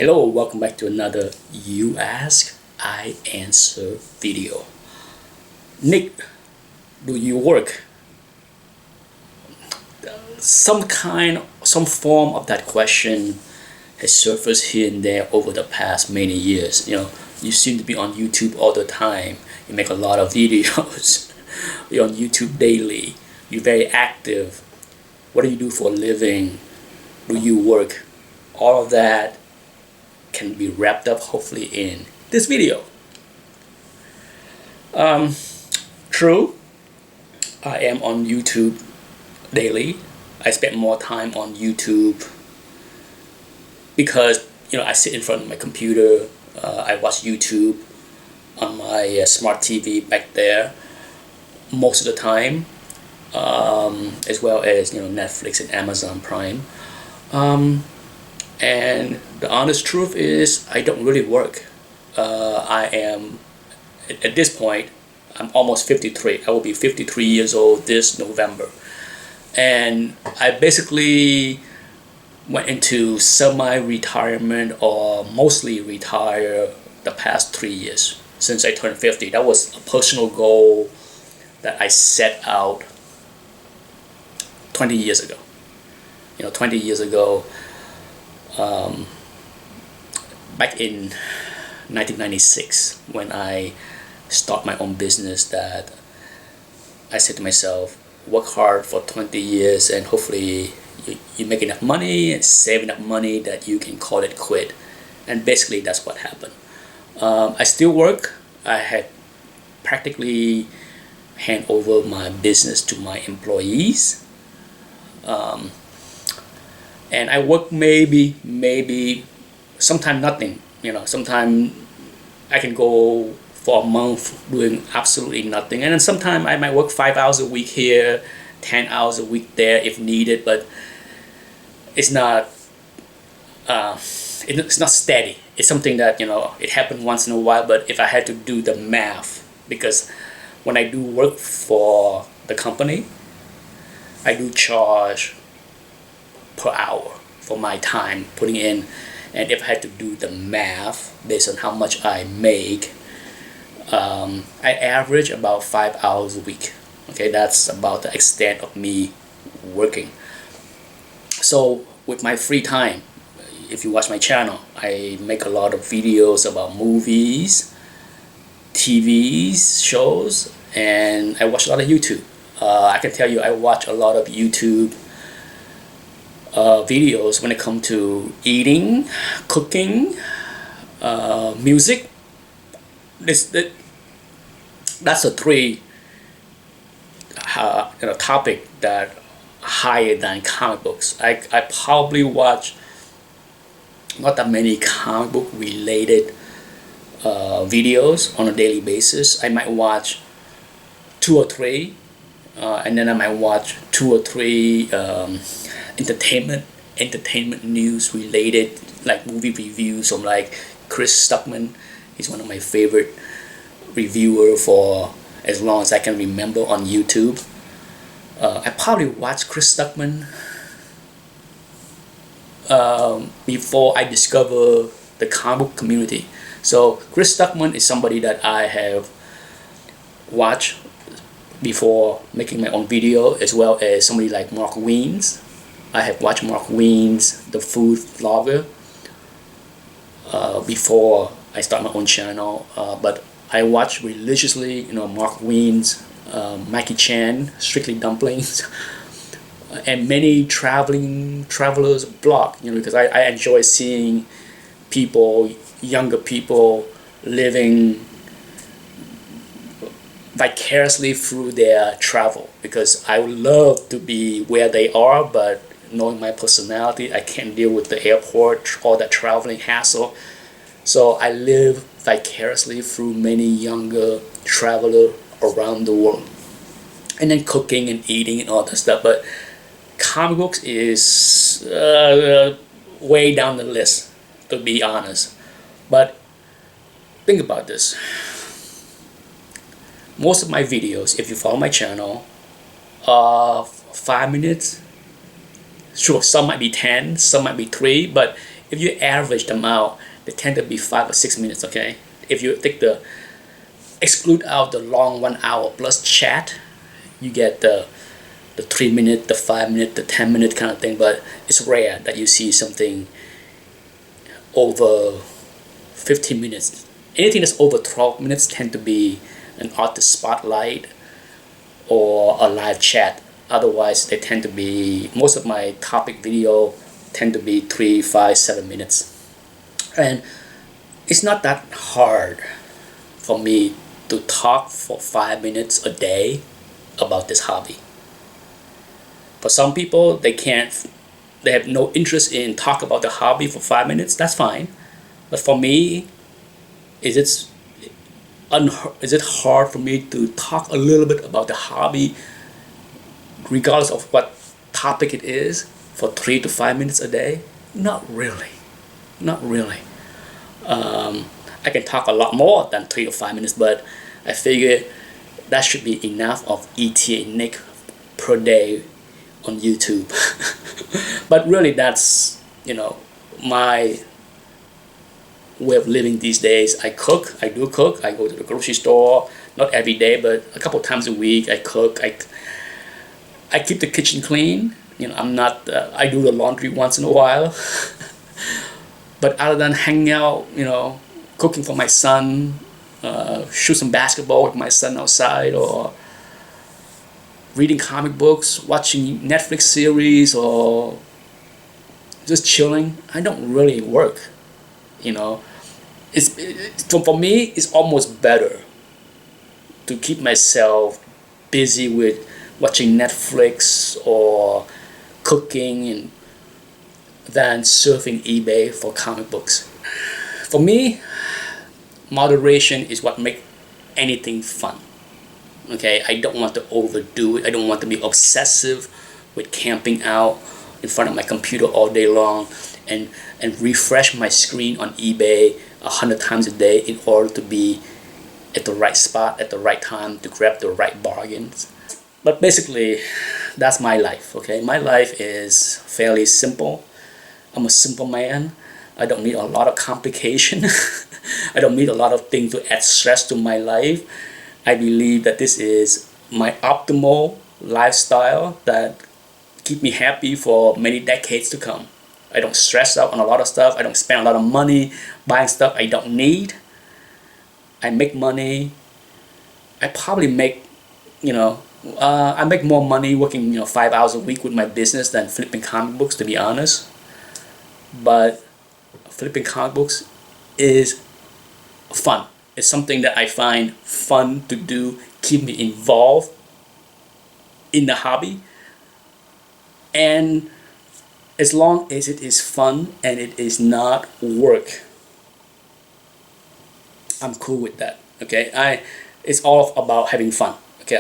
Hello, welcome back to another You Ask, I Answer video. Nick, do you work? Some form of that question has surfaced here and there over the past many years. You seem to be on YouTube all the time. You make a lot of videos. You're on YouTube daily. You're very active. What do you do for a living? Do you work? All of that can be wrapped up hopefully in this video. True, I am on YouTube daily. I spend more time on YouTube because I sit in front of my computer. I watch YouTube on my smart TV back there most of the time, as well as Netflix and Amazon Prime. And the honest truth is I don't really work. I am, at this point, I'm almost 53. I will be 53 years old this November. And I basically went into semi-retirement or mostly retire the past 3 years since I turned 50. That was a personal goal that I set out 20 years ago. 20 years ago, back in 1996, when I start my own business, that I said to myself, work hard for 20 years and hopefully you make enough money and save enough money that you can call it quit. And basically that's what happened. I still work. I had practically hand over my business to my employees. And I work maybe sometime nothing. Sometime I can go for a month doing absolutely nothing, and then sometime I might work 5 hours a week here, 10 hours a week there if needed. But it's not steady. It's something that it happened once in a while. But if I had to do the math, because when I do work for the company, I do charge per hour for my time putting in, and if I had to do the math based on how much I make, I average about 5 hours a week. Okay, that's about the extent of me working. So with my free time, if you watch my channel, I make a lot of videos about movies, TV shows, and I watch a lot of YouTube. I can tell you I watch a lot of YouTube videos when it comes to eating, cooking, music. That's a three topic that higher than comic books. I probably watch not that many comic book related videos on a daily basis. I might watch 2 or 3, and then I might watch 2 or 3 entertainment news related, like movie reviews from like Chris Stuckman. He's one of my favorite reviewer for as long as I can remember on YouTube. I probably watched Chris Stuckman before I discover the comic book community. So Chris Stuckman is somebody that I have watched before making my own video, as well as somebody like Mark Wiens. I have watched Mark Wiens, the food vlogger, before I start my own channel. But I watch religiously, Mark Wiens, Mikey Chan, Strictly Dumplings, and many travelers blog. Because I enjoy seeing younger people living vicariously through their travel. Because I would love to be where they are, but knowing my personality, I can't deal with the airport, all that traveling hassle. So I live vicariously through many younger travelers around the world. And then cooking and eating and all that stuff. But comic books is way down the list, to be honest. But think about this. Most of my videos, if you follow my channel, are 5 minutes. Sure, some might be 10, some might be 3, but if you average them out, they tend to be 5 or 6 minutes. Okay, if you take the exclude out the long 1 hour plus chat, you get the 3 minute, the 5 minute, the 10 minute kind of thing. But it's rare that you see something over 15 minutes. Anything that's over 12 minutes tend to be an artist spotlight or a live chat. Otherwise, they tend to be, most of my topic video tend to be 3, 5, 7 minutes. And it's not that hard for me to talk for 5 minutes a day about this hobby. For some people, they have no interest in talk about the hobby for 5 minutes. That's fine. But for me, is it hard for me to talk a little bit about the hobby, regardless of what topic it is, for 3 to 5 minutes a day? Not really. Not really. I can talk a lot more than 3 to 5 minutes, but I figure that should be enough of ETA Nick per day on YouTube. But really, that's, my way of living these days. I do cook. I go to the grocery store, not every day, but a couple times a week. I cook. I keep the kitchen clean. I do the laundry once in a while. But other than hanging out, cooking for my son, shoot some basketball with my son outside, or reading comic books, watching Netflix series, or just chilling, I don't really work. For me, it's almost better to keep myself busy with watching Netflix or cooking than surfing eBay for comic books. For me, moderation is what makes anything fun. Okay, I don't want to overdo it. I don't want to be obsessive with camping out in front of my computer all day long and refresh my screen on eBay 100 times a day in order to be at the right spot at the right time to grab the right bargains. But basically, that's my life. Okay, my life is fairly simple. I'm a simple man. I don't need a lot of complication. I don't need a lot of things to add stress to my life. I believe that this is my optimal lifestyle that keep me happy for many decades to come. I don't stress out on a lot of stuff. I don't spend a lot of money buying stuff I don't need. I make money. I probably make, I make more money working 5 hours a week with my business than flipping comic books, to be honest. But flipping comic books is fun. It's something that I find fun to do, keep me involved in the hobby. And as long as it is fun and it is not work, I'm cool with that. Okay, it's all about having fun. Okay,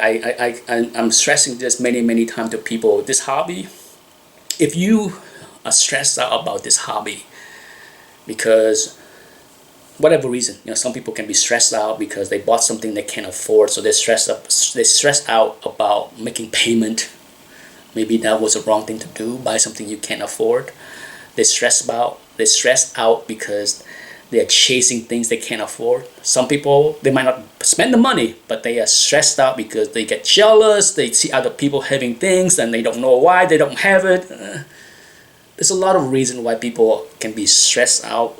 I'm stressing this many times to people. This hobby, if you are stressed out about this hobby because whatever reason, some people can be stressed out because they bought something they can't afford, so they're stressed out about making payment. Maybe that was the wrong thing to do, buy something you can't afford. They're stressed out because they're chasing things they can't afford. Some people, they might not spend the money, but they are stressed out because they get jealous, they see other people having things and they don't know why they don't have it. There's a lot of reasons why people can be stressed out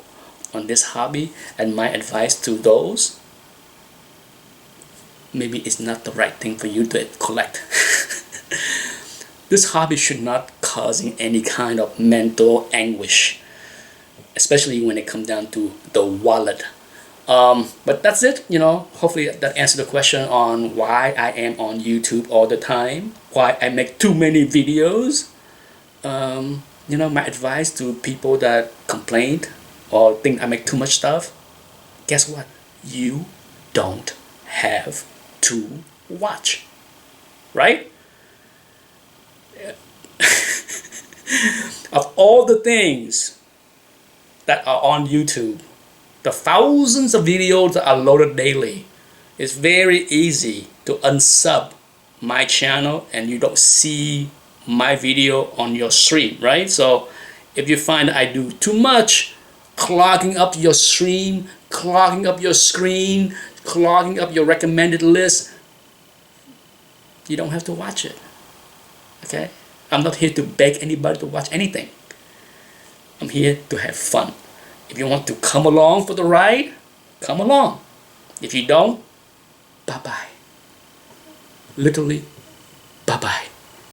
on this hobby, and my advice to those, maybe it's not the right thing for you to collect. This hobby should not causing any kind of mental anguish, especially when it comes down to the wallet. But that's it. Hopefully that answered the question on why I am on YouTube all the time, why I make too many videos. My advice to people that complained or think I make too much stuff, guess what? You don't have to watch, right? Of all the things that are on YouTube, the thousands of videos that are loaded daily, it's very easy to unsub my channel and you don't see my video on your stream, right? So If you find I do too much, clogging up your stream, clogging up your screen, clogging up your recommended list, you don't have to watch it. Okay? I'm not here to beg anybody to watch anything. I'm here to have fun. If you want to come along for the ride, come along. If you don't, bye-bye. Literally, bye-bye.